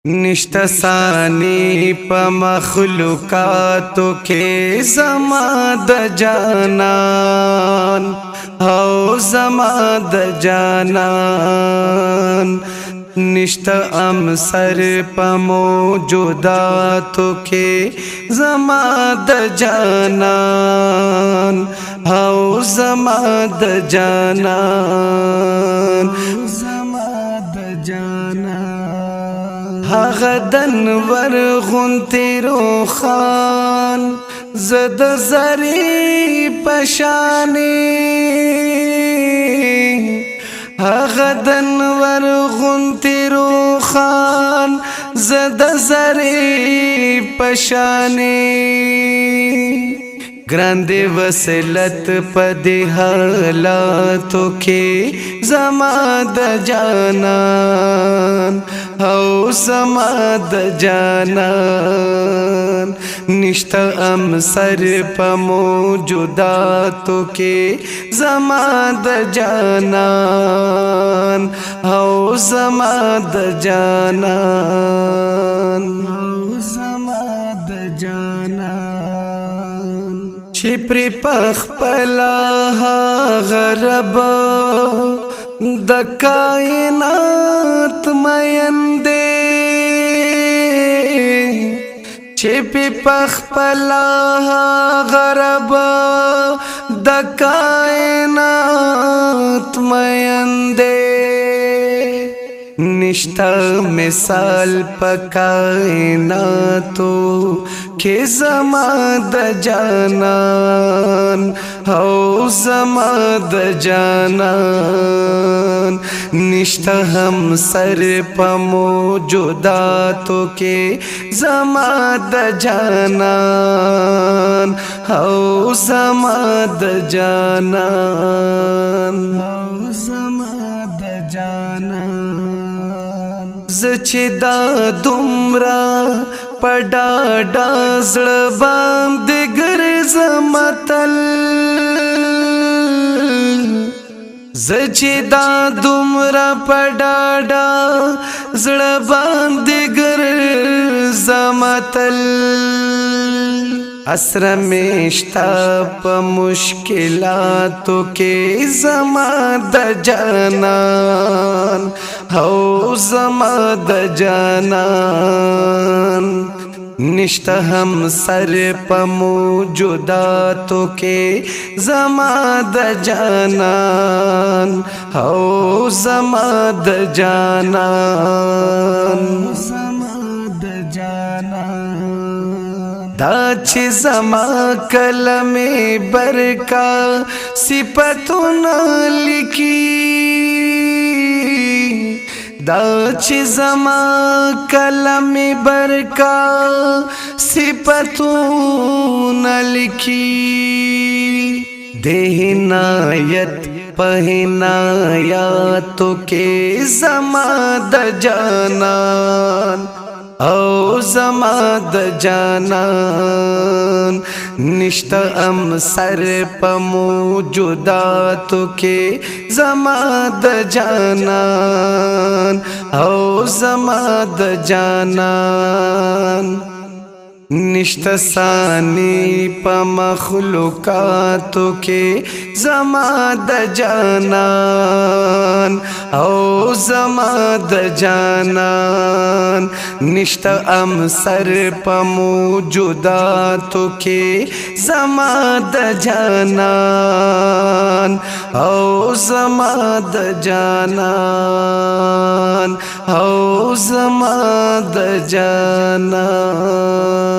نشتا ثانی پا مخلوقاتو کے زما د جانان او زما د جانان نشتا امسر پا موجوداتو کے زما د جانان او زما د جانان غدن ورغنتی روخان زد زری پشانی غدن ورغنتی روخان زد زری پشانی گراند وصلت پدی حالاتو کے زما د جانان او زما د جانان نشتا امسر پا موجوداتو کے زما د جانان او زما د جانان چپری پخ پلا غرب د کائنات مینده چپی پخ پلا غرب د کائنات مینده نشتا مثال پا کائناتو کہ زما د جانان او زما د جانان نشتا ہم سر پا موجوداتو کے زما د جانان او زما د جانان زچی دا دمرا پڑا ڈازڑ باند گرزم تل زچی دا دمرا پڑا ڈازڑ باند گرزم تل اسر میشتا پا مشکلاتو کے زما د جانان او زما د جانان نشتا ہم سر پا موجوداتو کے زما د جانان او زما د جانان دا چی زما کلم برکا صفتنا لکی دا چی زما کلم برکا صفتنا لکی دے عنایت پہنایاتو کے زما د جانان او زما د جانان نشتا امسر پا موجوداتو کے زما د جانان او زما د جانان نشتا ثانی پا مخلوقاتو کے زما د جانان او زما د جانان نشتا امسر پا موجوداتو کے زما د جانان او زما د جانان او زما د جانان